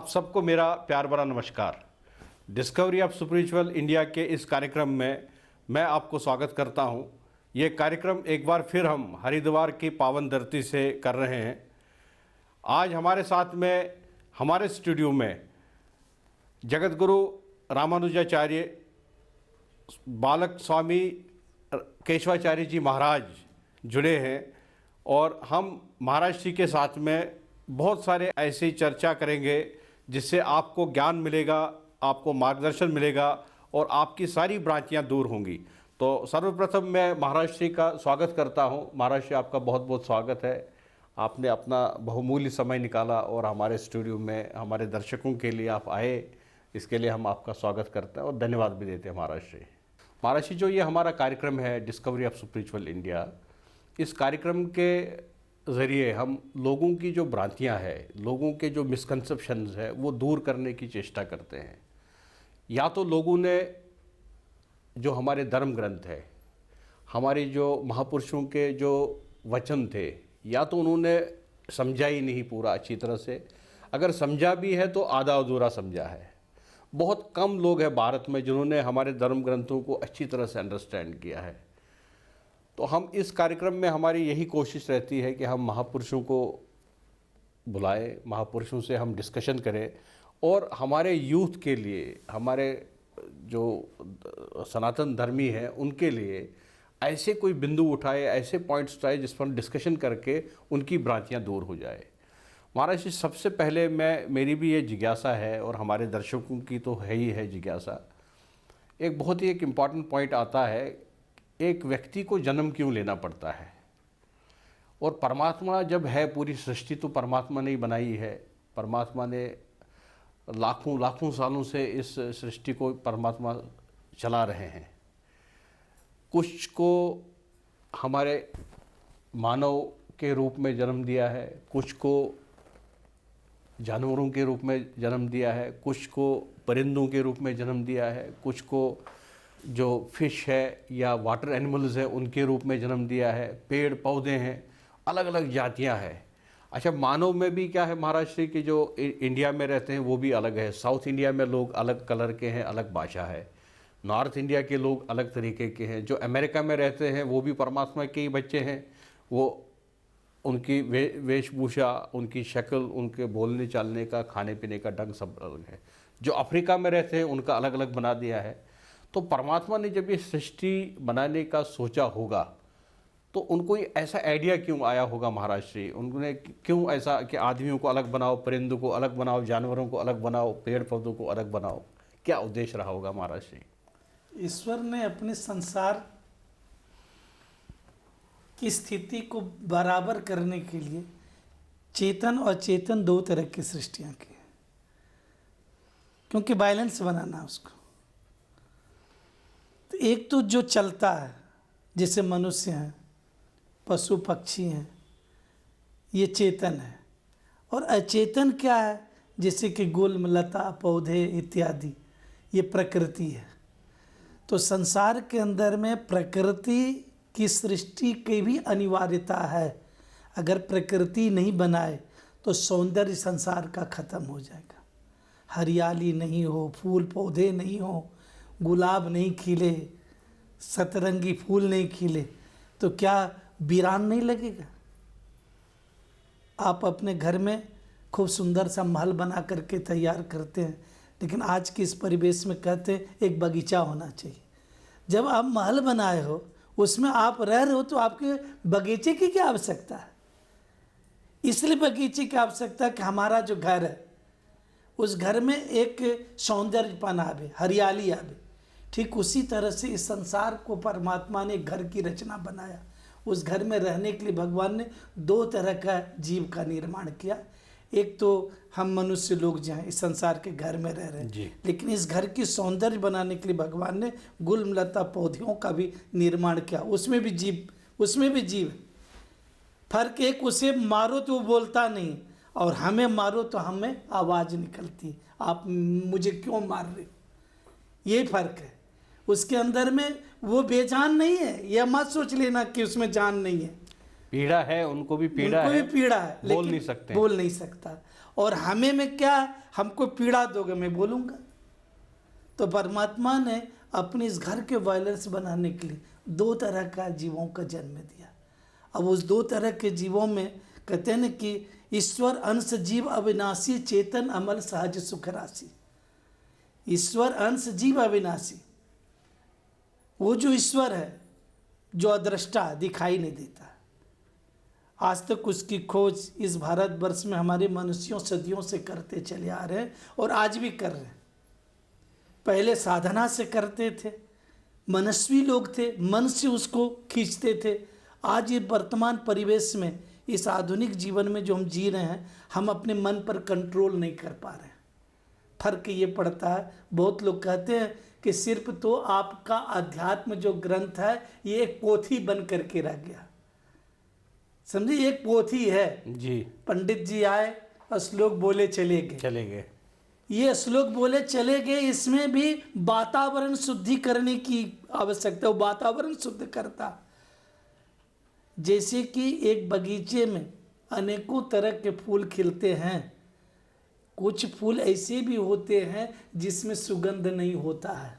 सबको मेरा प्यार भरा नमस्कार। डिस्कवरी ऑफ स्पिरिचुअल इंडिया के इस कार्यक्रम में मैं आपको स्वागत करता हूं। ये कार्यक्रम एक बार फिर हम हरिद्वार की पावन धरती से कर रहे हैं। आज हमारे साथ में हमारे स्टूडियो में जगत गुरु रामानुजाचार्य बालक स्वामी केशवाचार्य जी महाराज जुड़े हैं और हम महाराज जी के साथ में बहुत सारे ऐसी चर्चा करेंगे जिससे आपको ज्ञान मिलेगा, आपको मार्गदर्शन मिलेगा और आपकी सारी भ्रांतियाँ दूर होंगी। तो सर्वप्रथम मैं महाराज जी का स्वागत करता हूँ। महाराज जी, आपका बहुत बहुत स्वागत है। आपने अपना बहुमूल्य समय निकाला और हमारे स्टूडियो में हमारे दर्शकों के लिए आप आए, इसके लिए हम आपका स्वागत करते हैं और धन्यवाद भी देते हैं महाराज जी। महाराज जी, जो ये हमारा कार्यक्रम है डिस्कवरी ऑफ स्पिरिचुअल इंडिया, इस कार्यक्रम के ज़रिए हम लोगों की जो भ्रांतियाँ हैं, लोगों के जो मिसकंसेप्शंस है वो दूर करने की चेष्टा करते हैं। या तो लोगों ने जो हमारे धर्म ग्रंथ है, हमारे जो महापुरुषों के जो वचन थे, या तो उन्होंने समझा ही नहीं पूरा अच्छी तरह से, अगर समझा भी है तो आधा अधूरा समझा है। बहुत कम लोग हैं भारत में जिन्होंने हमारे धर्म ग्रंथों को अच्छी तरह से अंडरस्टैंड किया है। तो हम इस कार्यक्रम में हमारी यही कोशिश रहती है कि हम महापुरुषों को बुलाएं, महापुरुषों से हम डिस्कशन करें और हमारे यूथ के लिए, हमारे जो सनातन धर्मी हैं उनके लिए ऐसे कोई बिंदु उठाए, ऐसे पॉइंट्स उठाए जिस पर डिस्कशन करके उनकी भ्रांतियाँ दूर हो जाए। महाराज जी, सबसे पहले मेरी भी ये जिज्ञासा है और हमारे दर्शकों की तो है ही है जिज्ञासा। एक बहुत ही इम्पॉर्टेंट पॉइंट आता है, एक व्यक्ति को जन्म क्यों लेना पड़ता है? और परमात्मा जब है, पूरी सृष्टि तो परमात्मा ने ही बनाई है। परमात्मा ने लाखों लाखों सालों से इस सृष्टि को परमात्मा चला रहे हैं। कुछ को हमारे मानव के रूप में जन्म दिया है, कुछ को जानवरों के रूप में जन्म दिया है, कुछ को परिंदों के रूप में जन्म दिया है, कुछ को जो फिश है या वाटर एनिमल्स है उनके रूप में जन्म दिया है, पेड़ पौधे हैं, अलग अलग जातियां हैं। अच्छा, मानव में भी क्या है महाराज जी कि जो इंडिया में रहते हैं वो भी अलग है। साउथ इंडिया में लोग अलग कलर के हैं, अलग भाषा है। नॉर्थ इंडिया के लोग अलग तरीके के हैं। जो अमेरिका में रहते हैं वो भी परमात्मा के ही बच्चे हैं। वो उनकी वेशभूषा, उनकी शक्ल, उनके बोलने चालने का, खाने पीने का ढंग सब अलग है। जो अफ्रीका में रहते हैं उनका अलग अलग बना दिया है। तो परमात्मा ने जब ये सृष्टि बनाने का सोचा होगा तो उनको ऐसा आइडिया क्यों आया होगा महाराज जी? उन्होंने क्यों ऐसा कि आदमियों को अलग बनाओ, परिंदों को अलग बनाओ, जानवरों को अलग बनाओ, पेड़ पौधों को अलग बनाओ? क्या उद्देश्य रहा होगा महाराज जी? ईश्वर ने अपने संसार की स्थिति को बराबर करने के लिए चेतन और चेतन दो तरह की सृष्टियां की, क्योंकि बैलेंस बनाना उसको। तो एक तो जो चलता है, जैसे मनुष्य हैं, पशु पक्षी हैं, ये चेतन है। और अचेतन क्या है? जैसे कि गुल्म, लता, पौधे इत्यादि, ये प्रकृति है। तो संसार के अंदर में प्रकृति की सृष्टि की भी अनिवार्यता है। अगर प्रकृति नहीं बनाए तो सौंदर्य संसार का खत्म हो जाएगा। हरियाली नहीं हो, फूल पौधे नहीं हो, गुलाब नहीं खिले, सतरंगी फूल नहीं खिले, तो क्या वीरान नहीं लगेगा? आप अपने घर में खूब सुंदर सा महल बना करके तैयार करते हैं, लेकिन आज के इस परिवेश में कहते हैं एक बगीचा होना चाहिए। जब आप महल बनाए हो, उसमें आप रह रहे हो, तो आपके बगीचे की क्या आवश्यकता है? इसलिए बगीचे की आवश्यकता है कि हमारा जो घर है उस घर में एक सौंदर्यपन आवे, हरियाली आवे। ठीक उसी तरह से इस संसार को परमात्मा ने घर की रचना बनाया। उस घर में रहने के लिए भगवान ने दो तरह का जीव का निर्माण किया। एक तो हम मनुष्य लोग जो हैं इस संसार के घर में रह रहे हैं, लेकिन इस घर की सौंदर्य बनाने के लिए भगवान ने गुल्म, लता, पौधों का भी निर्माण किया। उसमें भी जीव है। फर्क एक, उसे मारो तो वो बोलता नहीं, और हमें मारो तो हमें आवाज़ निकलती, आप मुझे क्यों मार रहे हो? ये फर्क है। उसके अंदर में वो बेजान नहीं है, यह मत सोच लेना कि उसमें जान नहीं है। पीड़ा है, उनको भी पीड़ा उनको है, भी पीड़ा है, बोल लेकिन नहीं सकते। बोल नहीं सकता। और हमें में क्या है, हमको पीड़ा दोगे मैं बोलूँगा। तो परमात्मा ने अपने इस घर के वायलेंस बनाने के लिए दो तरह का जीवों का जन्म दिया। अब उस दो तरह के जीवों में कहते हैं ना कि ईश्वर अंश जीव अविनाशी, चेतन अमल सहज सुख राशि। ईश्वर अंश जीव अविनाशी, वो जो ईश्वर है जो अदृष्टा दिखाई नहीं देता। आज तक उसकी खोज इस भारतवर्ष में हमारे मनुष्यों सदियों से करते चले आ रहे हैं और आज भी कर रहे हैं। पहले साधना से करते थे, मनस्वी लोग थे, मन से उसको खींचते थे। आज ये वर्तमान परिवेश में, इस आधुनिक जीवन में जो हम जी रहे हैं, हम अपने मन पर कंट्रोल नहीं कर पा रहे हैं। फर्क ये पड़ता है, बहुत लोग कहते हैं कि सिर्फ तो आपका अध्यात्म जो ग्रंथ है ये एक पोथी बन करके रह गया। समझे, एक पोथी है जी। पंडित जी आए और श्लोक बोले चले गए। ये श्लोक बोले चले गए, इसमें भी वातावरण शुद्धि करने की आवश्यकता है। वो वातावरण शुद्ध करता, जैसे कि एक बगीचे में अनेकों तरह के फूल खिलते हैं, कुछ फूल ऐसे भी होते हैं जिसमें सुगंध नहीं होता है,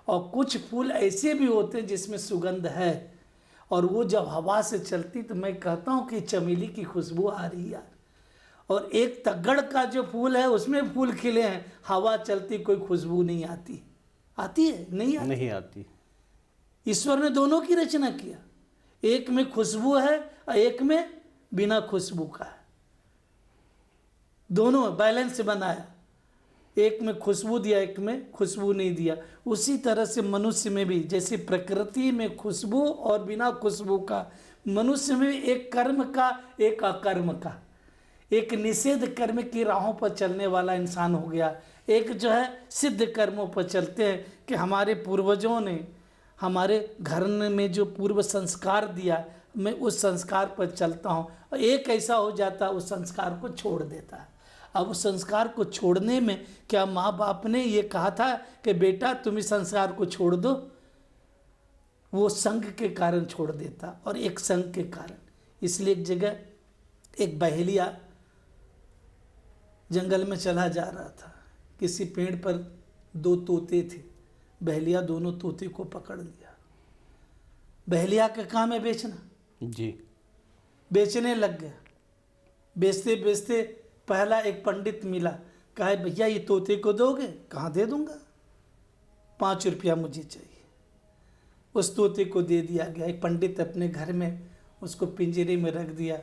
और कुछ फूल ऐसे भी होते हैं जिसमें सुगंध है। और वो जब हवा से चलती तो मैं कहता हूँ कि चमेली की खुशबू आ रही है। और एक तग्गड़ का जो फूल है उसमें फूल खिले हैं, हवा चलती कोई खुशबू नहीं आती। आती है? नहीं आती। ईश्वर ने दोनों की रचना किया, एक में खुशबू है और एक में बिना खुशबू का है। दोनों बैलेंस बनाया, एक में खुशबू दिया, एक में खुशबू नहीं दिया। उसी तरह से मनुष्य में भी, जैसे प्रकृति में खुशबू और बिना खुशबू का, मनुष्य में एक कर्म का एक अकर्म का, एक निषेध कर्म की राहों पर चलने वाला इंसान हो गया, एक जो है सिद्ध कर्मों पर चलते हैं कि हमारे पूर्वजों ने हमारे घर में जो पूर्व संस्कार दिया, मैं उस संस्कार पर चलता हूँ। और एक ऐसा हो जाता है उस संस्कार को छोड़ देता है। अब उस संस्कार को छोड़ने में क्या माँ बाप ने ये कहा था कि बेटा तुम इस संस्कार को छोड़ दो? वो संग के कारण छोड़ देता, और एक संग के कारण। इसलिए एक जगह एक बहेलिया जंगल में चला जा रहा था, किसी पेड़ पर दो तोते थे, बहेलिया दोनों तोते को पकड़ लिया। बहेलिया का काम है बेचना जी। बेचने लग गया। बेचते बेचते पहला एक पंडित मिला, कहा भैया ये तोते को दोगे? कहाँ दे दूंगा, 5 रुपया मुझे चाहिए। उस तोते को दे दिया गया। एक पंडित अपने घर में उसको पिंजरे में रख दिया,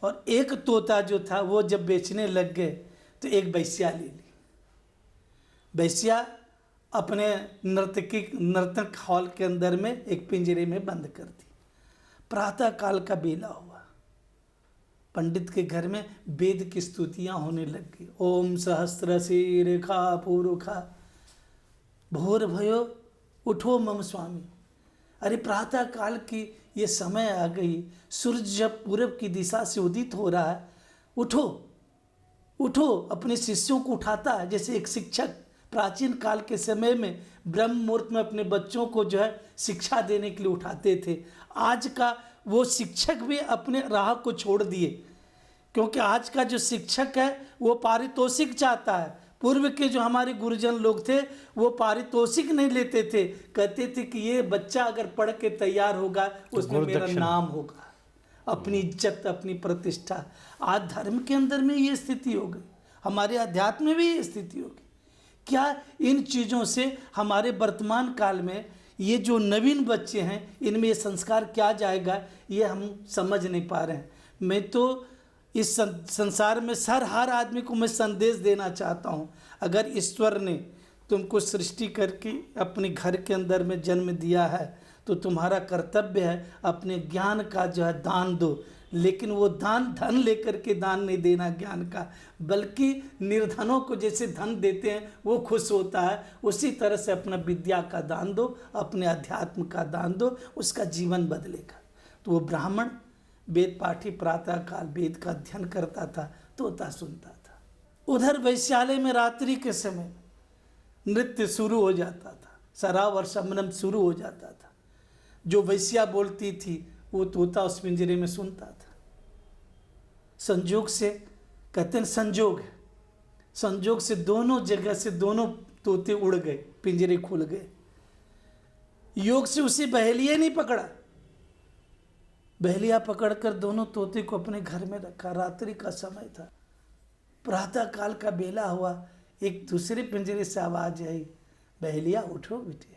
और एक तोता जो था वो जब बेचने लग गए तो एक वैश्या ले ली। वैश्या अपने नर्तक हॉल के अंदर में एक पिंजरे में बंद कर दी। प्रातः काल का बेला हुआ, पंडित के घर में वेद की स्तुतियां होने लग गई। ओम सहस्र शीर्षा पूरुखा भोर भयो उठो मम स्वामी। अरे प्रातः काल की ये समय आ गई, सूर्य जब पूरब की दिशा से उदित हो रहा है, उठो उठो। अपने शिष्यों को उठाता है, जैसे एक शिक्षक प्राचीन काल के समय में ब्रह्म मुहूर्त में अपने बच्चों को जो है शिक्षा देने के लिए उठाते थे। आज का वो शिक्षक भी अपने राह को छोड़ दिए, क्योंकि आज का जो शिक्षक है वो पारितोषिक चाहता है। पूर्व के जो हमारे गुरुजन लोग थे वो पारितोषिक नहीं लेते थे, कहते थे कि ये बच्चा अगर पढ़ के तैयार होगा उसमें मेरा नाम होगा, अपनी इज्जत, अपनी प्रतिष्ठा। आज धर्म के अंदर में ये स्थिति हो गई, हमारे अध्यात्म में भी ये स्थिति होगी। क्या इन चीज़ों से हमारे वर्तमान काल में ये जो नवीन बच्चे हैं इनमें ये संस्कार क्या जाएगा, ये हम समझ नहीं पा रहे हैं। मैं तो इस संसार में हर आदमी को मैं संदेश देना चाहता हूँ, अगर ईश्वर ने तुमको सृष्टि करके अपने घर के अंदर में जन्म दिया है तो तुम्हारा कर्तव्य है अपने ज्ञान का जो है दान दो। लेकिन वो दान धन लेकर के दान नहीं देना ज्ञान का, बल्कि निर्धनों को जैसे धन देते हैं वो खुश होता है, उसी तरह से अपना विद्या का दान दो, अपने अध्यात्म का दान दो, उसका जीवन बदलेगा। तो वो ब्राह्मण वेद पाठी प्रातः काल वेद का अध्ययन करता था, तोता सुनता था। उधर वैश्यालय में रात्रि के समय नृत्य शुरू हो जाता था, शराब और शबनम शुरू हो जाता था। जो वैश्या बोलती थी वो तोता उस पिंजरे में सुनता था। संजोग से, कहते हैं संजोग है, संजोग से दोनों जगह से दोनों तोते उड़ गए, पिंजरे खुल गए। योग से उसे बहेलिया नहीं पकड़ा, बहेलिया पकड़कर दोनों तोते को अपने घर में रखा। रात्रि का समय था, प्रातः काल का बेला हुआ, एक दूसरे पिंजरे से आवाज आई, बहेलिया उठो बेटे,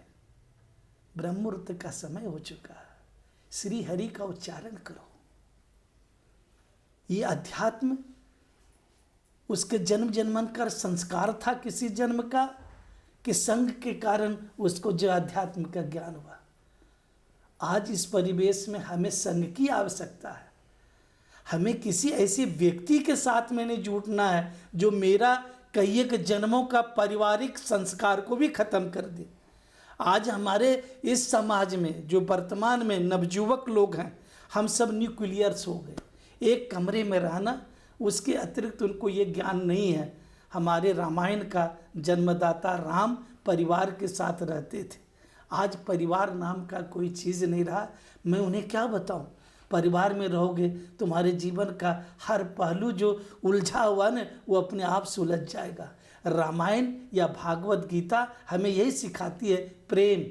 ब्रह्म मुहूर्त का समय हो चुका, श्री हरि का उच्चारण करो। ये अध्यात्म उसके जन्म जन्मांतर संस्कार था किसी जन्म का, कि संग के कारण उसको जो अध्यात्म का ज्ञान हुआ। आज इस परिवेश में हमें संग की आवश्यकता है। हमें किसी ऐसे व्यक्ति के साथ में नहीं जुटना है जो मेरा कई एक जन्मों का पारिवारिक संस्कार को भी खत्म कर दे। आज हमारे इस समाज में जो वर्तमान में नवयुवक लोग हैं, हम सब न्यूक्लियर्स हो गए। एक कमरे में रहना, उसके अतिरिक्त उनको ये ज्ञान नहीं है। हमारे रामायण का जन्मदाता राम परिवार के साथ रहते थे। आज परिवार नाम का कोई चीज़ नहीं रहा। मैं उन्हें क्या बताऊं? परिवार में रहोगे तुम्हारे जीवन का हर पहलू जो उलझा हुआ ना, वो अपने आप सुलझ जाएगा। रामायण या भागवत गीता हमें यही सिखाती है, प्रेम।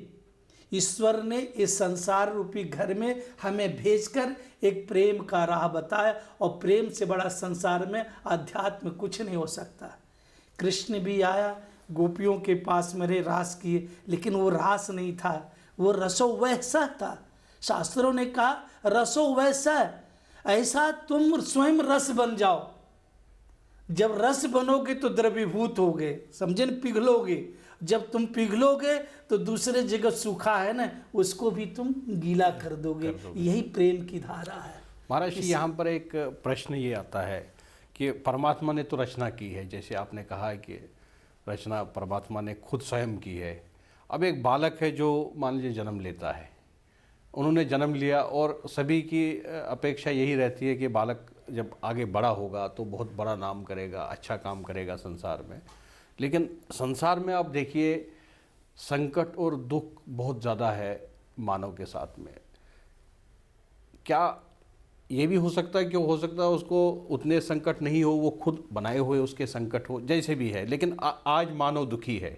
ईश्वर ने इस संसार रूपी घर में हमें भेजकर एक प्रेम का राह बताया, और प्रेम से बड़ा संसार में अध्यात्म कुछ नहीं हो सकता। कृष्ण भी आया, गोपियों के पास मेरे रास किए, लेकिन वो रास नहीं था, वो रसो वैसा था। शास्त्रों ने कहा रसो वैसा, ऐसा तुम स्वयं रस बन जाओ। जब रस बनोगे तो द्रवीभूत होगे, समझे न, पिघलोगे। जब तुम पिघलोगे तो दूसरे जगह सूखा है ना, उसको भी तुम गीला कर दोगे। यही प्रेम की धारा है। महाराज जी, यहाँ पर एक प्रश्न ये आता है कि परमात्मा ने तो रचना की है, जैसे आपने कहा है कि रचना परमात्मा ने खुद स्वयं की है। अब एक बालक है जो मान लीजिए जन्म लेता है, उन्होंने जन्म लिया और सभी की अपेक्षा यही रहती है कि बालक जब आगे बड़ा होगा तो बहुत बड़ा नाम करेगा, अच्छा काम करेगा संसार में। लेकिन संसार में आप देखिए संकट और दुख बहुत ज़्यादा है मानव के साथ में। क्या ये भी हो सकता है कि हो सकता है उसको उतने संकट नहीं हो, वो खुद बनाए हुए उसके संकट हो, जैसे भी है, लेकिन आज मानव दुखी है।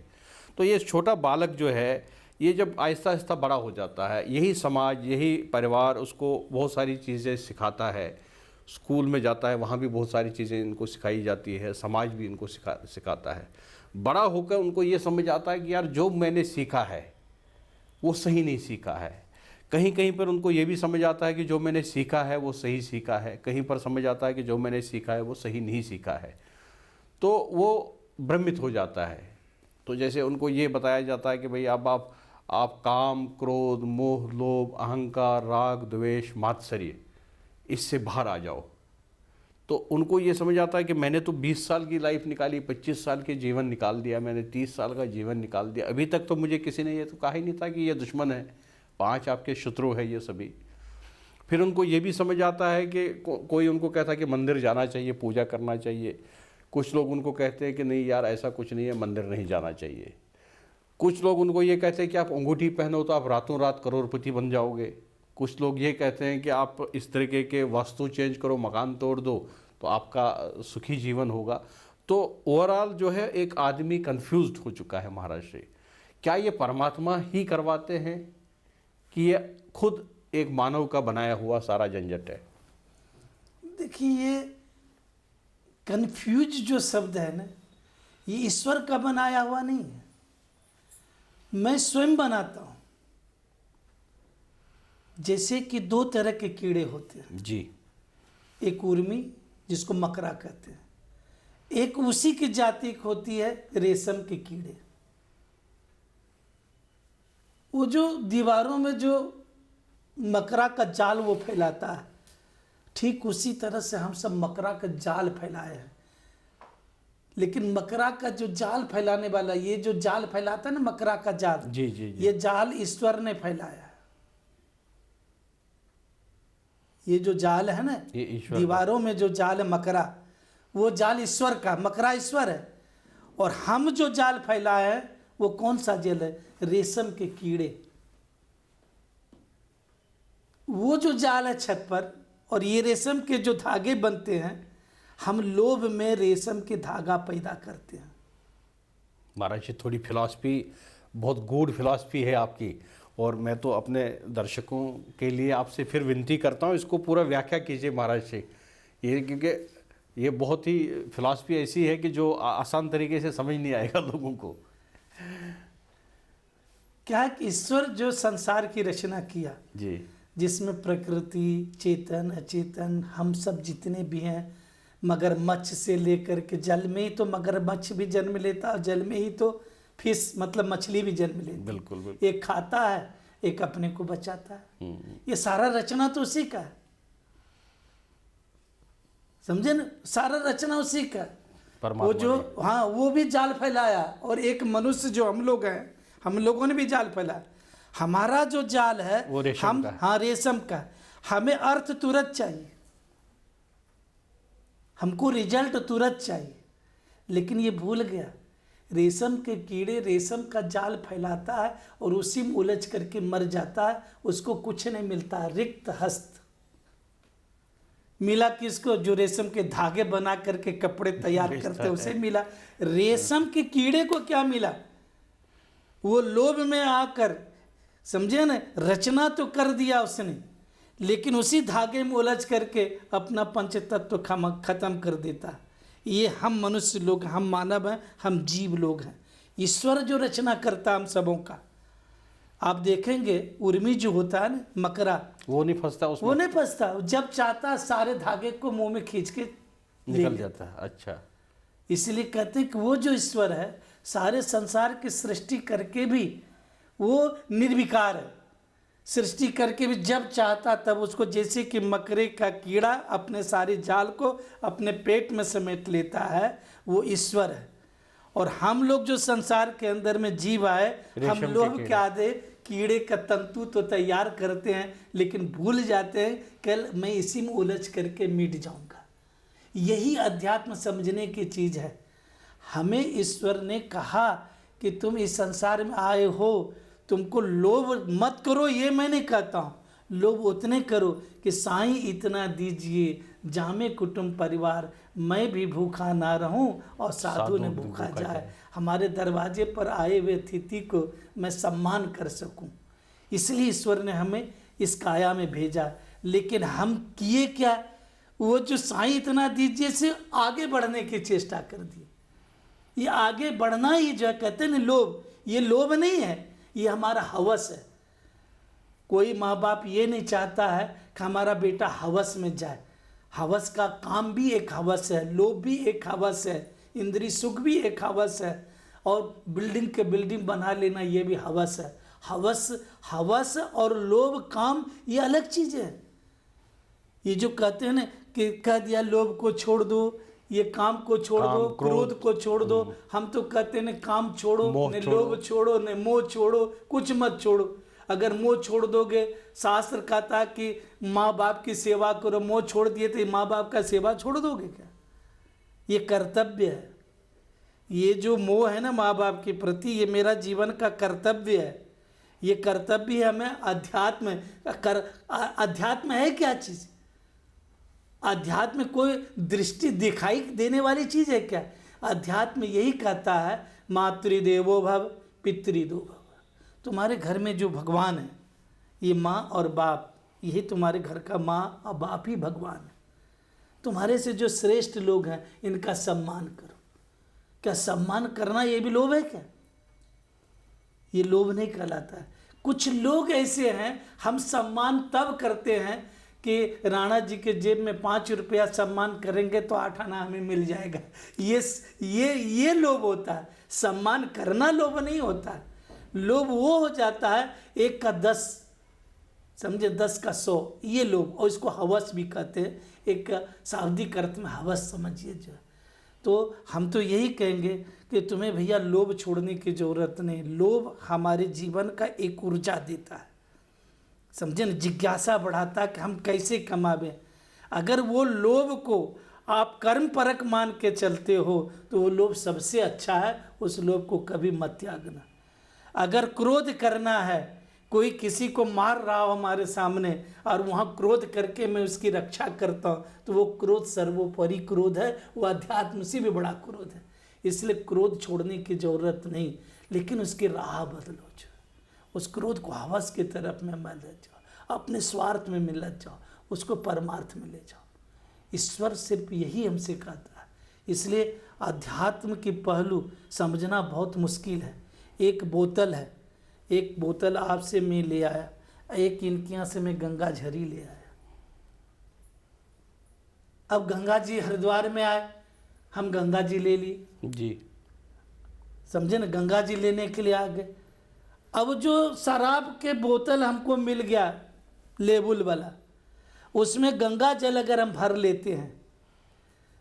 तो ये छोटा बालक जो है, ये जब आहिस्ता आहिस्ता बड़ा हो जाता है, यही समाज, यही परिवार उसको बहुत सारी चीज़ें सिखाता है। स्कूल में जाता है, वहाँ भी बहुत सारी चीज़ें इनको सिखाई जाती है, समाज भी इनको सिखाता है। बड़ा होकर उनको ये समझ आता है कि यार जो मैंने सीखा है वो सही नहीं सीखा है। कहीं कहीं पर उनको ये भी समझ आता है कि जो मैंने सीखा है वो सही सीखा है, कहीं पर समझ आता है कि जो मैंने सीखा है वो सही नहीं सीखा है। तो वो भ्रमित हो जाता है। तो जैसे उनको ये बताया जाता है कि भाई अब आप काम, क्रोध, मोह, लोभ, अहंकार, राग, द्वेष, मात्सर्य, इससे बाहर आ जाओ। तो उनको ये समझ आता है कि मैंने तो 20 साल की लाइफ निकाली, 25 साल के जीवन निकाल दिया, मैंने 30 साल का जीवन निकाल दिया, अभी तक तो मुझे किसी ने ये तो कहा ही नहीं था कि ये दुश्मन है, 5 आपके शत्रु है ये सभी। फिर उनको ये भी समझ आता है कि कोई उनको कहता है कि मंदिर जाना चाहिए, पूजा करना चाहिए। कुछ लोग उनको कहते हैं कि नहीं यार ऐसा कुछ नहीं है, मंदिर नहीं जाना चाहिए। कुछ लोग उनको ये कहते हैं कि आप अंगूठी पहनो तो आप रातों रात करोड़पति बन जाओगे। कुछ लोग ये कहते हैं कि आप इस तरीके के वास्तु चेंज करो, मकान तोड़ दो तो आपका सुखी जीवन होगा। तो ओवरऑल जो है एक आदमी कंफ्यूज्ड हो चुका है महाराज जी। क्या ये परमात्मा ही करवाते हैं कि ये खुद एक मानव का बनाया हुआ सारा झंझट है? देखिए, ये कंफ्यूज जो शब्द है ना, ये ईश्वर का बनाया हुआ नहीं है, मैं स्वयं बनाता हूं। जैसे कि 2 तरह के कीड़े होते हैं जी। एक उर्मी, जिसको मकरा कहते हैं, एक उसी की जाति होती है रेशम के कीड़े। वो जो दीवारों में जो मकरा का जाल वो फैलाता है, ठीक उसी तरह से हम सब मकरा का जाल फैलाए हैं। लेकिन मकरा का जो जाल फैलाने वाला, ये जो जाल फैलाता है ना मकरा का जाल, जी जी जी। ये जाल ईश्वर ने फैलाया है। ये जो जाल है ना, ये ईश्वर दीवारों में जो जाल है मकरा, वो जाल ईश्वर का, मकरा ईश्वर है। और हम जो जाल फैलाए हैं वो कौन सा जाल है? रेशम के कीड़े। वो जो जाल है छत पर, और ये रेशम के जो धागे बनते हैं, हम लोभ में रेशम के धागा पैदा करते हैं। महाराज जी, थोड़ी फिलॉसफी, बहुत गूढ़ फिलॉसफी है आपकी, और मैं तो अपने दर्शकों के लिए आपसे फिर विनती करता हूँ, इसको पूरा व्याख्या कीजिए महाराज जी। ये क्योंकि ये बहुत ही फिलॉसफी ऐसी है कि जो आसान तरीके से समझ नहीं आएगा लोगों को। क्या है कि ईश्वर जो संसार की रचना किया जी, जिसमें प्रकृति, चेतन, अचेतन, हम सब जितने भी हैं, मगरमच्छ से लेकर के जल में ही तो मगरमच्छ भी जन्म लेता, और जल में ही तो फिश मतलब मछली भी जन्म लेती। बिल्कुल बिल्कुल। एक खाता है, एक अपने को बचाता है। ये सारा रचना तो उसी का है, समझे ना, सारा रचना उसी का है। वो जो, हाँ, वो भी जाल फैलाया, और एक मनुष्य जो हम लोग हैं, हम लोगों ने भी जाल फैलाया। हमारा जो जाल है वो रेशम हम, का है। हाँ, रेशम का। हमें अर्थ तुरंत चाहिए, हमको रिजल्ट तुरंत चाहिए, लेकिन ये भूल गया, रेशम के कीड़े रेशम का जाल फैलाता है और उसी में उलझ करके मर जाता है, उसको कुछ नहीं मिलता, रिक्त हस्त। मिला किसको? जो रेशम के धागे बना करके कपड़े तैयार करते हैं, उसे मिला। रेशम के कीड़े को क्या मिला? वो लोभ में आकर, समझे ना, रचना तो कर दिया उसने, लेकिन उसी धागे में उलझ करके अपना पंचतत्व खत्म कर देता। ये हम मनुष्य लोग, हम मानव हैं, हम जीव लोग हैं। ईश्वर जो रचना करता हम सबों का, आप देखेंगे उर्मी जो होता है ना, मकरा, वो नहीं फंसता उसमें, वो नहीं फंसता, जब चाहता सारे धागे को मुंह में खींच के निकल जाता है। अच्छा, इसलिए कहते हैं कि वो जो ईश्वर है, सारे संसार की सृष्टि करके भी वो निर्विकार है। सृष्टि करके भी जब चाहता तब उसको, जैसे कि मकरे का कीड़ा अपने सारे जाल को अपने पेट में समेट लेता है, वो ईश्वर है। और हम लोग जो संसार के अंदर में जीव आए, हम लोग क्या दे, कीड़े का तंतु तो तैयार करते हैं, लेकिन भूल जाते हैं कल मैं इसी में उलझ करके मिट जाऊंगा। यही अध्यात्म समझने की चीज है। हमें ईश्वर ने कहा कि तुम इस संसार में आए हो, तुमको लोभ मत करो, ये मैं नहीं कहता हूँ, लोभ उतने करो कि साईं इतना दीजिए, जामे कुटुंब परिवार, मैं भी भूखा ना रहूं और साधु ने भूखा जाए। हमारे दरवाजे पर आए हुए अतिथि को मैं सम्मान कर सकूं, इसलिए ईश्वर ने हमें इस काया में भेजा। लेकिन हम किए क्या? वो जो साईं इतना दीजिए से आगे बढ़ने की चेष्टा कर दी। ये आगे बढ़ना ही जो कहते हैं ना लोभ, ये लोभ नहीं है, ये हमारा हवस है। कोई माँ बाप ये नहीं चाहता है कि हमारा बेटा हवस में जाए। हवस का काम भी एक हवस है, लोभ भी एक हवस है, इंद्रिय सुख भी एक हवस है, और बिल्डिंग के बिल्डिंग बना लेना ये भी हवस है। हवस और लोभ काम ये अलग चीज़ है। ये जो कहते हैं ना कि कह दिया लोभ को छोड़ दो, ये काम को छोड़ दो, क्रोध को छोड़ दो, हम तो कहते हैं न काम छोड़ो, न लोभ छोड़ो, न मोह छोड़ो, कुछ मत छोड़ो। अगर मोह छोड़ दोगे, शास्त्र कहता कि माँ बाप की सेवा करो, मोह छोड़ दिए तो माँ बाप का सेवा छोड़ दोगे क्या? ये कर्तव्य है। ये जो मोह है ना माँ बाप के प्रति, ये मेरा जीवन का कर्तव्य है। ये कर्तव्य हमें अध्यात्म है क्या चीज़? अध्यात्म कोई दृष्टि दिखाई देने वाली चीज़ है क्या? अध्यात्म यही कहता है मातृदेवो भव पितृदेवो भव। तुम्हारे घर में जो भगवान है, ये माँ और बाप, यही तुम्हारे घर का माँ और बाप ही भगवान है। तुम्हारे से जो श्रेष्ठ लोग हैं, इनका सम्मान करो। क्या सम्मान करना ये भी लोभ है क्या? ये लोभ नहीं कहलाता है। कुछ लोग ऐसे हैं, हम सम्मान तब करते हैं कि राणा जी के जेब में 5 रुपया सम्मान करेंगे तो 8 आना हमें मिल जाएगा। ये लोभ होता है। सम्मान करना लोभ नहीं होता है। लोभ वो हो जाता है 1 का 10, समझे, 10 का 100, ये लोभ। और इसको हवस भी कहते हैं, एक शाब्दिक अर्थ में हवस समझिए जो। तो हम तो यही कहेंगे कि तुम्हें भैया लोभ छोड़ने की ज़रूरत नहीं। लोभ हमारे जीवन का एक ऊर्जा देता है, समझे न, जिज्ञासा बढ़ाता है कि हम कैसे कमावें। अगर वो लोभ को आप कर्म परक मान के चलते हो तो वो लोभ सबसे अच्छा है, उस लोभ को कभी मत त्यागना। अगर क्रोध करना है कोई किसी को मार रहा हो हमारे सामने और वहाँ क्रोध करके मैं उसकी रक्षा करता हूँ, तो वो क्रोध सर्वोपरि क्रोध है, वो अध्यात्म से भी बड़ा क्रोध है। इसलिए क्रोध छोड़ने की जरूरत नहीं, लेकिन उसकी राह बदलो। जो उस क्रोध को हवस की तरफ में मत ले जाओ, अपने स्वार्थ में मिलत जाओ, उसको परमार्थ में ले जाओ। ईश्वर सिर्फ यही हमसे कहता है। इसलिए अध्यात्म की पहलू समझना बहुत मुश्किल है। एक बोतल है, एक बोतल आपसे मैं ले आया, एक इनके यहाँ से मैं गंगा झरी ले आया। अब गंगा जी हरिद्वार में आए, हम गंगा जी ले लिए जी, समझे ना, गंगा जी लेने के लिए आ गए। अब जो शराब के बोतल हमको मिल गया लेबुल वाला, उसमें गंगा जल अगर हम भर लेते हैं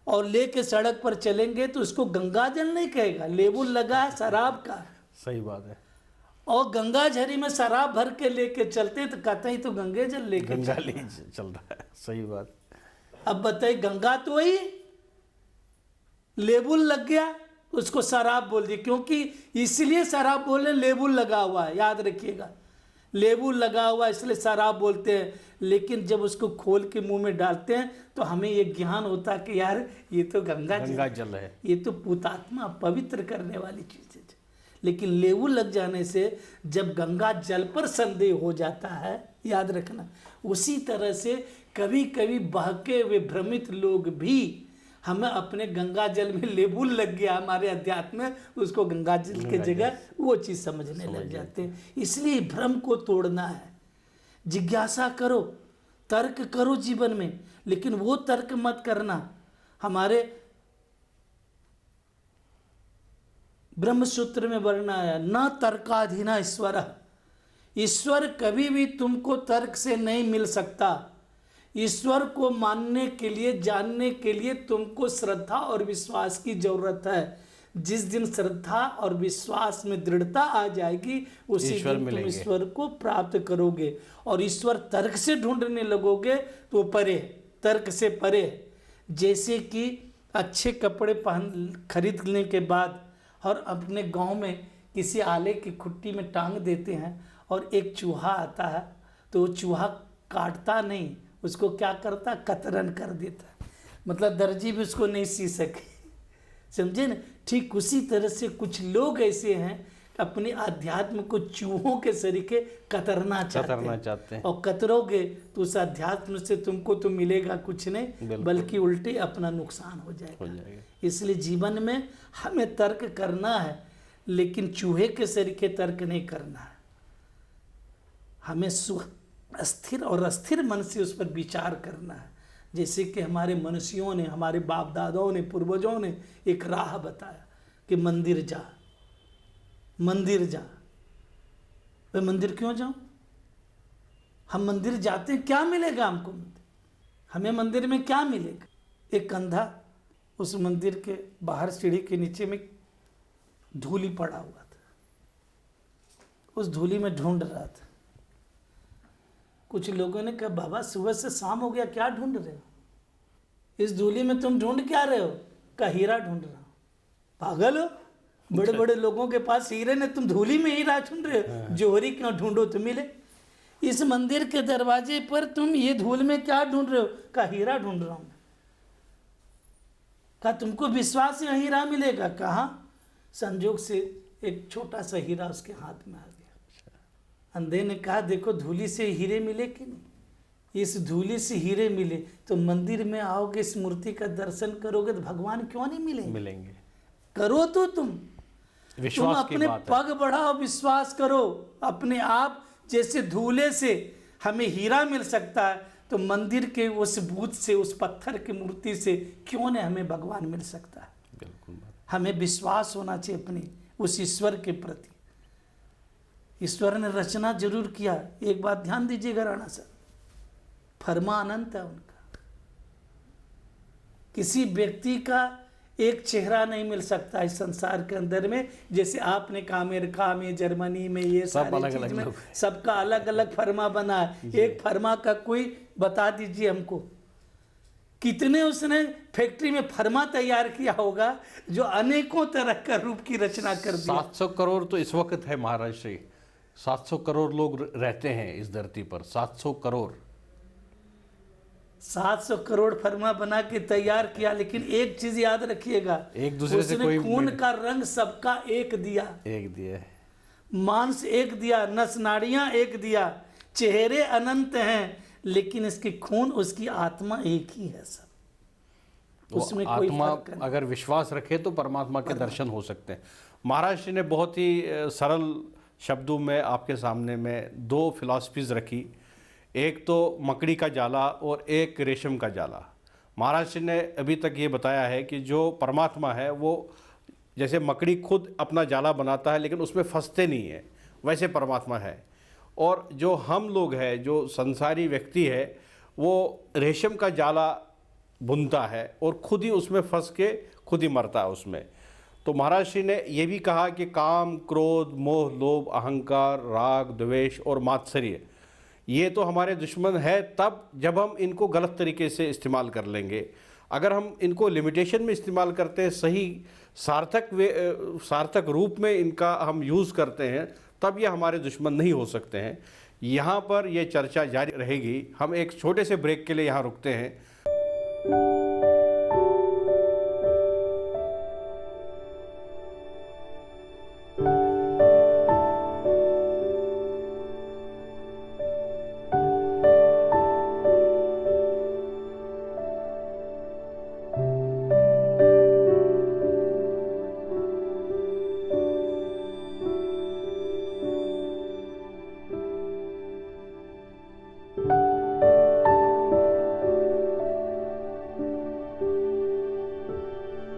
और लेके सड़क पर चलेंगे तो उसको गंगा जल नहीं कहेगा, लेबुल लगा है शराब का। सही बात है। और गंगा झरी में शराब भर के लेके चलते तो कहते ही तो गंगे जल लेके गंगा चल ले रहा है। चल रहा है, सही बात। अब बताइए, गंगा तो वही, लेबुल लग गया उसको शराब बोल दिया, क्योंकि इसलिए शराब बोले लेबुल लगा हुआ है, याद रखिएगा, लेबुल लगा हुआ है इसलिए शराब बोलते हैं। लेकिन जब उसको खोल के मुंह में डालते हैं तो हमें ये ज्ञान होता है कि यार ये तो गंगा जल है, ये तो पुतात्मा पवित्र करने वाली चीज है। लेकिन लेबुल लग जाने से जब गंगा जल पर संदेह हो जाता है, याद रखना, उसी तरह से कभी कभी बहके हुए भ्रमित लोग भी, हमें अपने गंगा जल में लेबुल लग गया हमारे अध्यात्म में, उसको गंगा जल के जगह वो चीज़ समझने लग जाते हैं। इसलिए भ्रम को तोड़ना है, जिज्ञासा करो, तर्क करो जीवन में, लेकिन वो तर्क मत करना। हमारे ब्रह्मसूत्र में वर्णन आया, न तर्काधीना ईश्वर। ईश्वर कभी भी तुमको तर्क से नहीं मिल सकता। ईश्वर को मानने के लिए, जानने के लिए तुमको श्रद्धा और विश्वास की जरूरत है। जिस दिन श्रद्धा और विश्वास में दृढ़ता आ जाएगी, उसी दिन तुम ईश्वर को प्राप्त करोगे। और ईश्वर तर्क से ढूंढने लगोगे तो परे, तर्क से परे। जैसे कि अच्छे कपड़े खरीदने के बाद और अपने गांव में किसी आले की खुट्टी में टांग देते हैं और एक चूहा आता है, तो वो चूहा काटता नहीं, उसको क्या करता, कतरन कर देता। मतलब दर्जी भी उसको नहीं सी सके, समझे ना। ठीक उसी तरह से कुछ लोग ऐसे हैं, अपने अध्यात्म को चूहों के सरीके कतरना चाहते हैं। और कतरोगे तो उस अध्यात्म से तुमको तो मिलेगा कुछ नहीं, बल्कि उल्टे अपना नुकसान हो जाएगा। इसलिए जीवन में हमें तर्क करना है, लेकिन चूहे के सरीके तर्क नहीं करना है। हमें स्थिर और अस्थिर मन से उस पर विचार करना है। जैसे कि हमारे मनुष्यों ने, हमारे बाप दादाओं ने, पूर्वजों ने एक राह बताया कि मंदिर जा, मंदिर जा। वे मंदिर क्यों जाऊं? हम मंदिर जाते हैं, क्या मिलेगा हमको? हमें मंदिर में क्या मिलेगा? एक कंधा उस मंदिर के बाहर सीढ़ी के नीचे में धूली पड़ा हुआ था, उस धूली में ढूंढ रहा था। कुछ लोगों ने कहा, बाबा सुबह से शाम हो गया, क्या ढूंढ रहे हो? इस धूली में तुम ढूंढ क्या रहे हो? कहा हीरा ढूंढ रहा हूं। पागल हो? बड़े बड़े लोगों के पास हीरे ने, तुम धूली में हीरा ढूंढ रहे हो? जोहरी क्यों ढूंढो तो मिले। इस मंदिर के दरवाजे पर तुम ये धूल में क्या ढूंढ रहे हो? कहा हीरा ढूंढ रहा हूं। कहा तुमको विश्वास है हीरा मिलेगा? कहा संजोग से एक छोटा सा हीरा उसके हाथ में आ गया। अंधे ने कहा, देखो धूली से हीरे मिले कि नहीं? इस धूली से हीरे मिले तो मंदिर में आओगे, इस मूर्ति का दर्शन करोगे तो भगवान क्यों नहीं मिलेंगे? करो तो तुम अपने पग बढ़ाओ, विश्वास करो अपने आप। जैसे धूले से हमें हीरा मिल सकता है, तो मंदिर के उस बूथ से, उस पत्थर की मूर्ति से क्यों नहीं हमें भगवान मिल सकता है? बिल्कुल। हमें विश्वास होना चाहिए अपनी उस ईश्वर के प्रति। ईश्वर ने रचना जरूर किया, एक बात ध्यान दीजिएगा राणा साहब, फर्मा अनंत है उनका। किसी व्यक्ति का एक चेहरा नहीं मिल सकता इस संसार के अंदर में। जैसे आपने कहा अमेरिका में, जर्मनी में, ये सारे चीज में सबका अलग अलग फर्मा बना है। एक फर्मा का कोई बता दीजिए हमको, कितने उसने फैक्ट्री में फर्मा तैयार किया होगा जो अनेकों तरह का रूप की रचना कर दी। 700 करोड़ तो इस वक्त है महाराज श्री, 700 करोड़ लोग रहते हैं इस धरती पर, 700 करोड़। 700 करोड़ फर्मा बना के तैयार किया, लेकिन एक चीज याद रखिएगा, एक दूसरे से उसने कोई खून का रंग सबका एक दिया, एक दिया है। मांस एक दिया, नस नाड़ियां एक दिया, चेहरे अनंत हैं, लेकिन इसकी खून, उसकी आत्मा एक ही है सब। वो उसमें कोई आत्मा फर्क नहीं। अगर विश्वास रखे तो परमात्मा के दर्शन हो सकते हैं। महाराज जी ने बहुत ही सरल शब्दों में आपके सामने में दो फिलॉसफीज रखी, एक तो मकड़ी का जाला और एक रेशम का जाला। महाराज जी ने अभी तक ये बताया है कि जो परमात्मा है वो जैसे मकड़ी खुद अपना जाला बनाता है लेकिन उसमें फंसते नहीं है, वैसे परमात्मा है। और जो हम लोग हैं, जो संसारी व्यक्ति है, वो रेशम का जाला बुनता है और खुद ही उसमें फंस के खुद ही मरता है उसमें। तो महाराज श्री ने यह भी कहा कि काम, क्रोध, मोह, लोभ, अहंकार, राग, द्वेष और मात्सर्य, ये तो हमारे दुश्मन है तब जब हम इनको गलत तरीके से इस्तेमाल कर लेंगे। अगर हम इनको लिमिटेशन में इस्तेमाल करते हैं, सही सार्थक रूप में इनका हम यूज़ करते हैं, तब ये हमारे दुश्मन नहीं हो सकते हैं। यहाँ पर ये चर्चा जारी रहेगी। हम एक छोटे से ब्रेक के लिए यहाँ रुकते हैं।